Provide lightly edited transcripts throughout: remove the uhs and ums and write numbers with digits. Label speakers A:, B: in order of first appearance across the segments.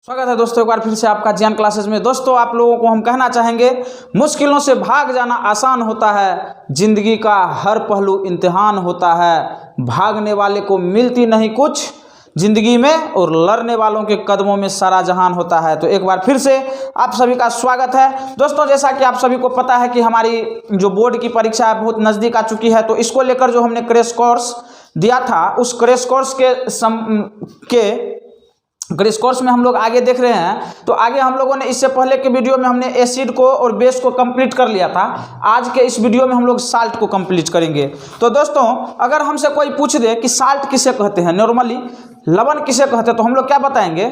A: स्वागत है दोस्तों एक बार फिर से आपका ज्ञान क्लासेस में। दोस्तों आप लोगों को हम कहना चाहेंगे, मुश्किलों से भाग जाना आसान होता है, जिंदगी का हर पहलू इम्तिहान होता है। भागने वाले को मिलती नहीं कुछ जिंदगी में, और लड़ने वालों के कदमों में सारा जहान होता है। तो एक बार फिर से आप सभी का स्वागत है दोस्तों। जैसा कि आप सभी को पता है कि हमारी जो बोर्ड की परीक्षा है बहुत नज़दीक आ चुकी है, तो इसको लेकर जो हमने क्रैश कोर्स दिया था, उस क्रैश कोर्स क्रैश कोर्स में हम लोग आगे देख रहे हैं। तो आगे हम लोगों ने इससे पहले के वीडियो में हमने एसिड को और बेस को कंप्लीट कर लिया था। आज के इस वीडियो में हम लोग साल्ट को कंप्लीट करेंगे। तो दोस्तों अगर हमसे कोई पूछ दे कि साल्ट किसे कहते हैं, नॉर्मली लवण किसे कहते हैं, तो हम लोग क्या बताएंगे?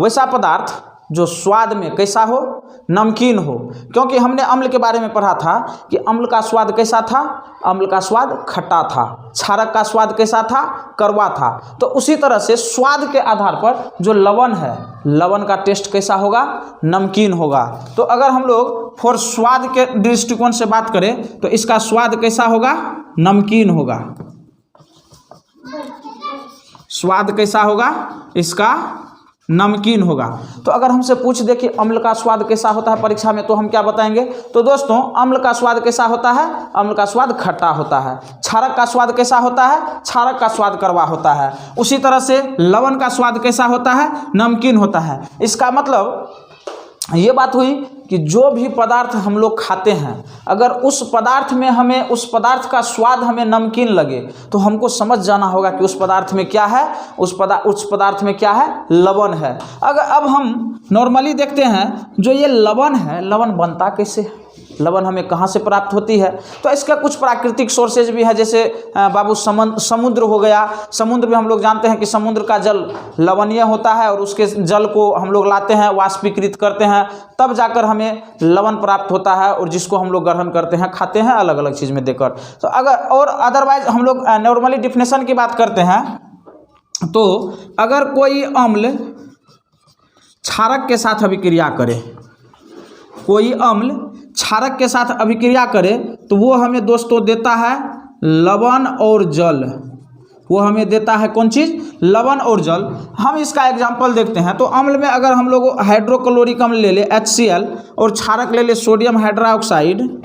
A: वैसा पदार्थ जो स्वाद में कैसा हो, नमकीन हो। क्योंकि हमने अम्ल के बारे में पढ़ा था कि अम्ल का स्वाद कैसा था, अम्ल का स्वाद खट्टा था, क्षारक का स्वाद कैसा था, कड़वा था। तो उसी तरह से स्वाद के आधार पर जो लवण है, लवण का टेस्ट कैसा होगा, नमकीन होगा। तो अगर हम लोग फॉर स्वाद के दृष्टिकोण से बात करें तो इसका स्वाद कैसा होगा, नमकीन होगा। स्वाद कैसा होगा, इसका नमकीन होगा। तो अगर हमसे पूछ दे कि अम्ल का स्वाद कैसा होता है परीक्षा में, तो हम क्या बताएंगे? तो दोस्तों अम्ल का स्वाद कैसा होता है, अम्ल का स्वाद खट्टा होता है। क्षारक का स्वाद कैसा होता है, क्षारक का स्वाद कड़वा होता है। उसी तरह से लवण का स्वाद कैसा होता है, नमकीन होता है। इसका मतलब ये बात हुई कि जो भी पदार्थ हम लोग खाते हैं, अगर उस पदार्थ में हमें उस पदार्थ का स्वाद हमें नमकीन लगे, तो हमको समझ जाना होगा कि उस पदार्थ में क्या है, उस पदार्थ में क्या है, लवण है। अगर अब हम नॉर्मली देखते हैं जो ये लवण है, लवण बनता कैसे है, लवण हमें कहाँ से प्राप्त होती है? तो इसका कुछ प्राकृतिक सोर्सेज भी है, जैसे बाबू समुद्र हो गया। समुद्र में हम लोग जानते हैं कि समुद्र का जल लवणीय होता है, और उसके जल को हम लोग लाते हैं, वाष्पीकृत करते हैं, तब जाकर हमें लवण प्राप्त होता है, और जिसको हम लोग ग्रहण करते हैं, खाते हैं अलग अलग चीज़ में देकर। तो अगर और अदरवाइज हम लोग नॉर्मली डिफिनेशन की बात करते हैं, तो अगर कोई अम्ल क्षारक के साथ अभिक्रिया करे, कोई अम्ल क्षारक के साथ अभिक्रिया करे, तो वो हमें दोस्तों देता है लवण और जल। वो हमें देता है कौन चीज़, लवण और जल। हम इसका एग्जांपल देखते हैं। तो अम्ल में अगर हम लोग हाइड्रोक्लोरिक अम्ल ले ले HCl, और क्षारक ले ले सोडियम हाइड्रोक्साइड,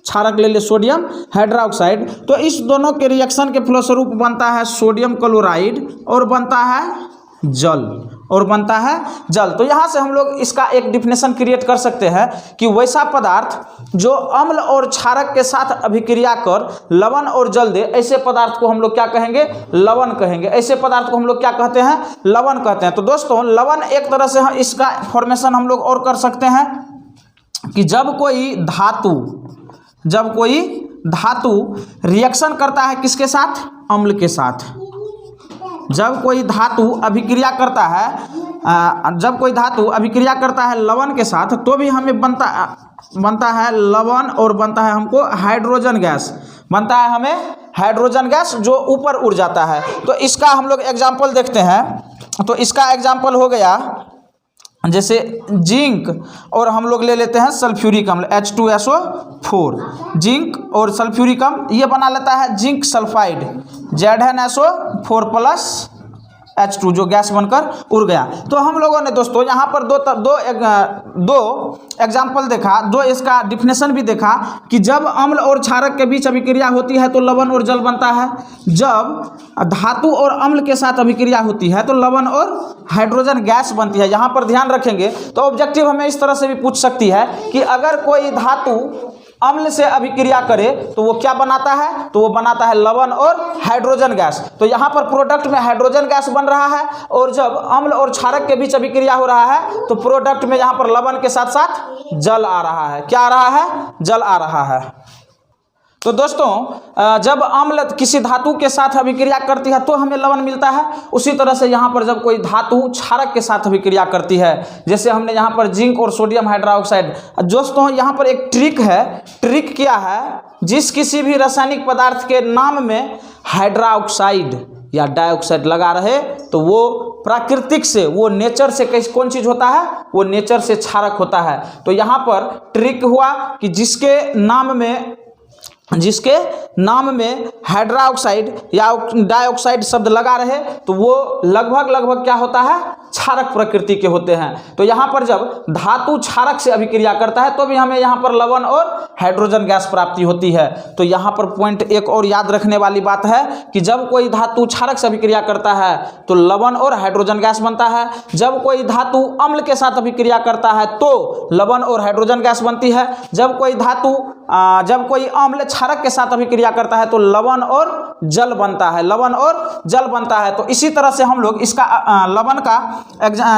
A: क्षारक ले ले सोडियम हाइड्रोक्साइड, तो इस दोनों के रिएक्शन के फलस्वरूप बनता है सोडियम क्लोराइड, और बनता है जल, और बनता है जल। तो यहाँ से हम लोग इसका एक डिफिनेशन क्रिएट कर सकते हैं कि वैसा पदार्थ जो अम्ल और क्षारक के साथ अभिक्रिया कर लवण और जल दे, ऐसे पदार्थ को हम लोग क्या कहेंगे, लवण कहेंगे। ऐसे पदार्थ को हम लोग क्या कहते हैं, लवण कहते हैं। तो दोस्तों लवण एक तरह से इसका फॉर्मेशन हम लोग और कर सकते हैं कि जब कोई धातु रिएक्शन करता है किसके साथ, अम्ल के साथ। जब कोई धातु अभिक्रिया करता है लवण के साथ, तो भी हमें बनता है लवण, और बनता है हमको हाइड्रोजन गैस, बनता है हमें हाइड्रोजन गैस जो ऊपर उड़ जाता है। तो इसका हम लोग एग्जाम्पल देखते हैं। तो इसका एग्जाम्पल हो गया जैसे जिंक, और हम लोग ले लेते हैं सल्फ्यूरिक अम्ल H2SO4। जिंक और सल्फ्यूरिक अम्ल ये बना लेता है जिंक सल्फाइड ZnSO4+H2, जो गैस बनकर उड़ गया। तो हम लोगों ने दोस्तों यहाँ पर दो एग्जाम्पल देखा, दो इसका डिफिनेशन भी देखा कि जब अम्ल और क्षारक के बीच अभिक्रिया होती है तो लवण और जल बनता है। जब धातु और अम्ल के साथ अभिक्रिया होती है तो लवण और हाइड्रोजन गैस बनती है। यहाँ पर ध्यान रखेंगे तो ऑब्जेक्टिव हमें इस तरह से भी पूछ सकती है कि अगर कोई धातु अम्ल से अभिक्रिया करे तो वो क्या बनाता है, तो वो बनाता है लवण और हाइड्रोजन गैस। तो यहाँ पर प्रोडक्ट में हाइड्रोजन गैस बन रहा है, और जब अम्ल और क्षारक के बीच अभिक्रिया हो रहा है तो प्रोडक्ट में यहाँ पर लवण के साथ साथ जल आ रहा है। क्या आ रहा है, जल आ रहा है। तो दोस्तों जब अम्ल किसी धातु के साथ अभिक्रिया करती है तो हमें लवण मिलता है। उसी तरह से यहाँ पर जब कोई धातु क्षारक के साथ अभिक्रिया करती है, जैसे हमने यहाँ पर जिंक और सोडियम हाइड्रोक्साइड। दोस्तों यहाँ पर एक ट्रिक है। ट्रिक क्या है, जिस किसी भी रासायनिक पदार्थ के नाम में हाइड्रोक्साइड या डाइऑक्साइड लगा रहे तो वो प्राकृतिक से, वो नेचर से कौन चीज़ होता है, वो नेचर से क्षारक होता है। तो यहाँ पर ट्रिक हुआ कि जिसके नाम में जिसके नाम में हाइड्रोक्साइड या डाइऑक्साइड शब्द लगा रहे तो वो लगभग क्या होता है, क्षारक प्रकृति के होते हैं। तो यहाँ पर जब धातु क्षारक से अभिक्रिया करता है तो भी हमें यहाँ पर लवण और हाइड्रोजन गैस प्राप्ति होती है। तो यहाँ पर पॉइंट एक और याद रखने वाली बात है कि जब कोई धातु क्षारक से अभिक्रिया करता है तो लवण और हाइड्रोजन गैस बनता है, जब कोई धातु अम्ल के साथ अभिक्रिया करता है तो लवण और हाइड्रोजन गैस बनती है, जब कोई अम्ल क्षारक के साथ अभिक्रिया करता है तो लवण और जल बनता है, लवण और जल बनता है। तो इसी तरह से हम लोग इसका लवण का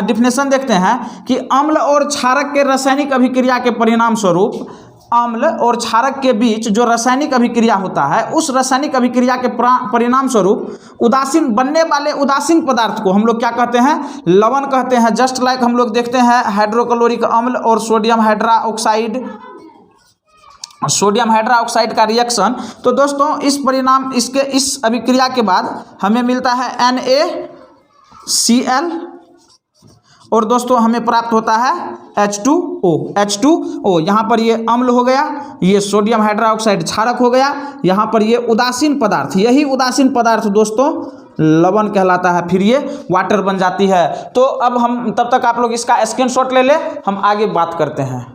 A: डिफिनेशन देखते हैं कि अम्ल और क्षारक के रासायनिक अभिक्रिया के परिणाम स्वरूप अम्ल और क्षारक के बीच जो रासायनिक अभिक्रिया होता है उस रासायनिक अभिक्रिया के परिणाम स्वरूप उदासीन बनने वाले उदासीन पदार्थ को हम लोग क्या कहते हैं, लवण कहते हैं। जस्ट लाइक हम लोग देखते हैं हाइड्रोक्लोरिक अम्ल और सोडियम हाइड्रोक्साइड का रिएक्शन। तो दोस्तों इस अभिक्रिया के बाद हमें मिलता है NaCl और दोस्तों हमें प्राप्त होता है H2O। यहाँ पर ये अम्ल हो गया, ये सोडियम हाइड्रोक्साइड क्षारक हो गया, यहाँ पर ये उदासीन पदार्थ, यही उदासीन पदार्थ दोस्तों लवण कहलाता है, फिर ये वाटर बन जाती है। तो अब हम तब तक आप लोग इसका स्क्रीनशॉट ले हम आगे बात करते हैं।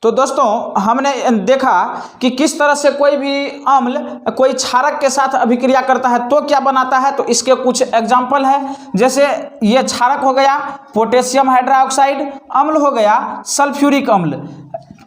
A: तो दोस्तों हमने देखा कि किस तरह से कोई भी अम्ल कोई क्षारक के साथ अभिक्रिया करता है तो क्या बनाता है। तो इसके कुछ एग्जाम्पल है, जैसे ये क्षारक हो गया पोटेशियम हाइड्रोक्साइड, अम्ल हो गया सल्फ्यूरिक अम्ल।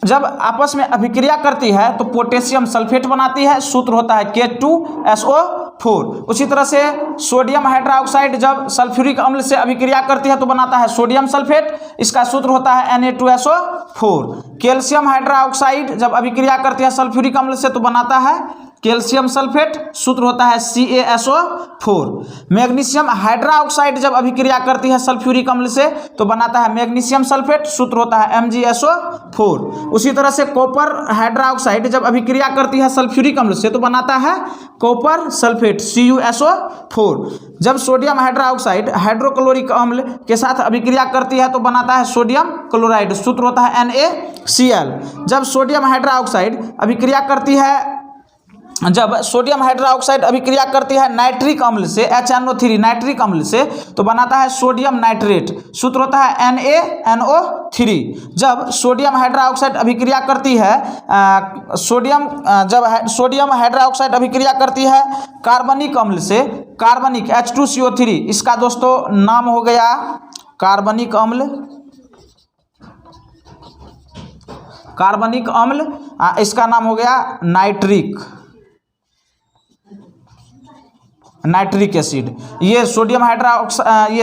A: जब आपस में अभिक्रिया करती है तो पोटेशियम सल्फेट बनाती है, सूत्र होता है K2SO4। उसी तरह से सोडियम हाइड्रोक्साइड जब सल्फ्यूरिक अम्ल से अभिक्रिया करती है तो बनाता है सोडियम सल्फेट, इसका सूत्र होता है Na2SO4। कैल्शियम हाइड्रोक्साइड जब अभिक्रिया करती है सल्फ्यूरिक अम्ल से तो बनाता है कैल्शियम सल्फेट, सूत्र होता है CaSO4। मैग्नीशियम हाइड्रोक्साइड जब अभिक्रिया करती है सल्फ्यूरिक अम्ल से तो बनाता है मैग्नीशियम सल्फेट, सूत्र होता है MgSO4। उसी तरह से कॉपर हाइड्रोक्साइड जब अभिक्रिया करती है सल्फ्यूरिक अम्ल से तो बनाता है कॉपर सल्फेट CuSO4। जब सोडियम हाइड्रोक्साइड हाइड्रोक्लोरिक अम्ल के साथ अभिक्रिया करती है तो बनाता है सोडियम क्लोराइड, सूत्र होता है NaCl। जब सोडियम हाइड्रोक्साइड अभिक्रिया करती है नाइट्रिक अम्ल से HNO3 नाइट्रिक अम्ल से तो बनाता है सोडियम नाइट्रेट, सूत्र होता है NaNO3। जब सोडियम हाइड्रोक्साइड अभिक्रिया करती है सोडियम हाइड्रोक्साइड अभिक्रिया करती है कार्बनिक अम्ल से, कार्बनिक H2CO3, इसका दोस्तों नाम हो गया कार्बनिक अम्ल, इसका नाम हो गया नाइट्रिक एसिड। ये सोडियम हाइड्रोक्साइड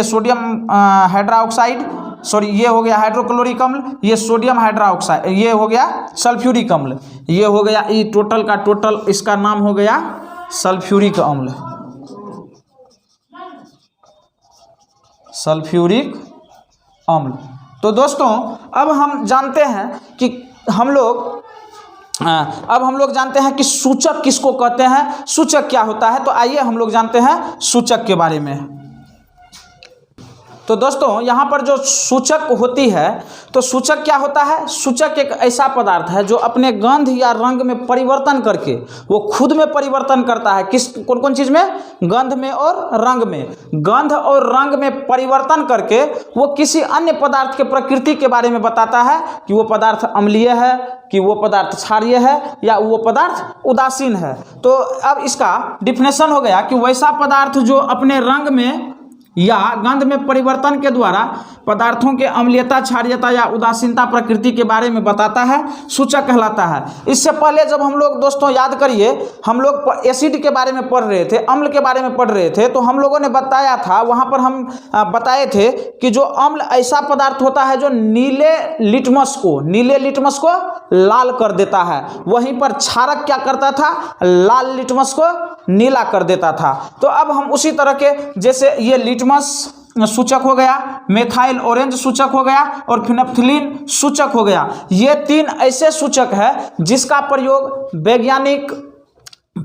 A: सॉरी ये हो गया हाइड्रोक्लोरिक अम्ल, ये सोडियम हाइड्रोक्साइड, ये हो गया सल्फ्यूरिक अम्ल, ये हो गया ये टोटल का टोटल इसका नाम हो गया सल्फ्यूरिक अम्ल, सल्फ्यूरिक अम्ल। तो दोस्तों अब हम जानते हैं कि जानते हैं कि सूचक किसको कहते हैं, सूचक क्या होता है। तो आइए हम लोग जानते हैं सूचक के बारे में। तो दोस्तों यहाँ पर जो सूचक होती है तो सूचक क्या होता है, सूचक एक ऐसा पदार्थ है जो अपने गंध या रंग में परिवर्तन करके वो खुद में परिवर्तन करता है। कौन कौन चीज़ में, गंध में और रंग में। गंध और रंग में परिवर्तन करके वो किसी अन्य पदार्थ के प्रकृति के बारे में बताता है कि वो पदार्थ अम्लीय है, कि वो पदार्थ क्षारीय है या वो पदार्थ उदासीन है। तो अब इसका डिफिनेशन हो गया कि वैसा पदार्थ जो अपने रंग में या गंध में परिवर्तन के द्वारा पदार्थों के अम्लीयता, क्षारीयता या उदासीनता प्रकृति के बारे में बताता है, सूचक कहलाता है। इससे पहले जब हम लोग दोस्तों याद करिए, हम लोग एसिड के बारे में पढ़ रहे थे, अम्ल के बारे में पढ़ रहे थे, तो हम लोगों ने बताया था, वहाँ पर हम बताए थे कि जो अम्ल ऐसा पदार्थ होता है जो नीले लिटमस को लाल कर देता है, वहीं पर क्षारक क्या करता था, लाल लिटमस को नीला कर देता था। तो अब हम उसी तरह के, जैसे ये लिटमस सूचक हो गया, मेथाइल ऑरेंज सूचक हो गया और फिनोल्फथालीन सूचक हो गया। ये तीन ऐसे सूचक है जिसका प्रयोग वैज्ञानिक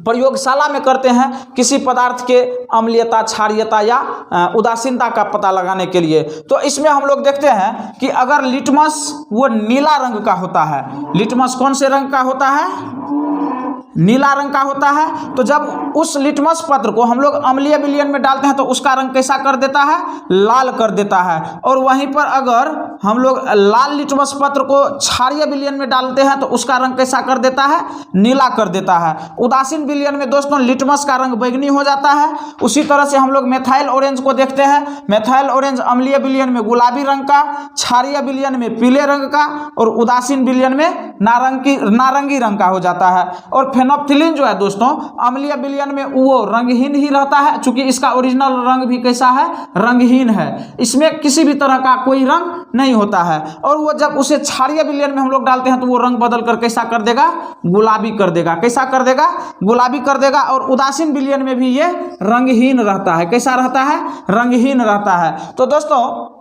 A: प्रयोगशाला में करते हैं किसी पदार्थ के अम्लीयता, क्षारीयता या उदासीनता का पता लगाने के लिए। तो इसमें हम लोग देखते हैं कि अगर लिटमस वो नीला रंग का होता है, लिटमस कौन से रंग का होता है, नीला रंग का होता है। तो जब उस लिटमस पत्र को हम लोग अम्लीय विलयन में डालते हैं तो उसका रंग कैसा कर देता है, लाल कर देता है। और वहीं पर अगर हम लोग लाल लिटमस पत्र को क्षारीय विलयन में डालते हैं तो उसका रंग कैसा कर देता है, नीला कर देता है। उदासीन विलयन में दोस्तों लिटमस का रंग बैंगनी हो जाता है। उसी तरह से हम लोग मेथाइल ऑरेंज को देखते हैं, मेथाइल ऑरेंज अम्लीय विलयन में गुलाबी रंग का, क्षारीय विलयन में पीले रंग का और उदासीन विलयन में नारंगी रंग का हो जाता है। और फेनोप्थिलीन जो है दोस्तों अम्लीय विलयन में वो रंगहीन ही रहता है, चूंकि इसका ओरिजिनल रंग भी कैसा है, रंगहीन है, इसमें किसी भी तरह का कोई रंग नहीं होता है। और वो जब उसे क्षारीय विलयन में हम लोग डालते हैं तो वो रंग बदल कर कैसा कर देगा, गुलाबी कर देगा। कैसा कर देगा, गुलाबी कर देगा। और उदासीन विलयन में भी ये रंगहीन रहता है। कैसा रहता है, रंगहीन रहता है। तो दोस्तों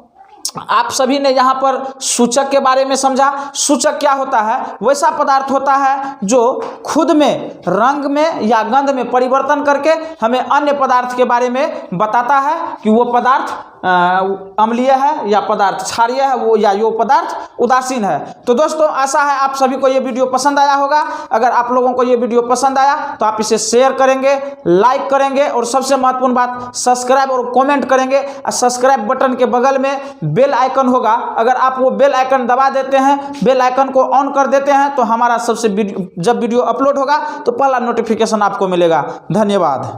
A: आप सभी ने यहाँ पर सूचक के बारे में समझा। सूचक क्या होता है, वैसा पदार्थ होता है जो खुद में रंग में या गंध में परिवर्तन करके हमें अन्य पदार्थ के बारे में बताता है कि वो पदार्थ अम्लीय है या पदार्थ क्षारीय है, वो या यो पदार्थ उदासीन है। तो दोस्तों आशा है आप सभी को ये वीडियो पसंद आया होगा। अगर आप लोगों को ये वीडियो पसंद आया तो आप इसे शेयर करेंगे, लाइक करेंगे और सबसे महत्वपूर्ण बात सब्सक्राइब और कमेंट करेंगे। और सब्सक्राइब बटन के बगल में बेल आइकन होगा, अगर आप वो बेल आइकन दबा देते हैं, बेल आइकन को ऑन कर देते हैं तो हमारा जब वीडियो अपलोड होगा तो पहला नोटिफिकेशन आपको मिलेगा। धन्यवाद।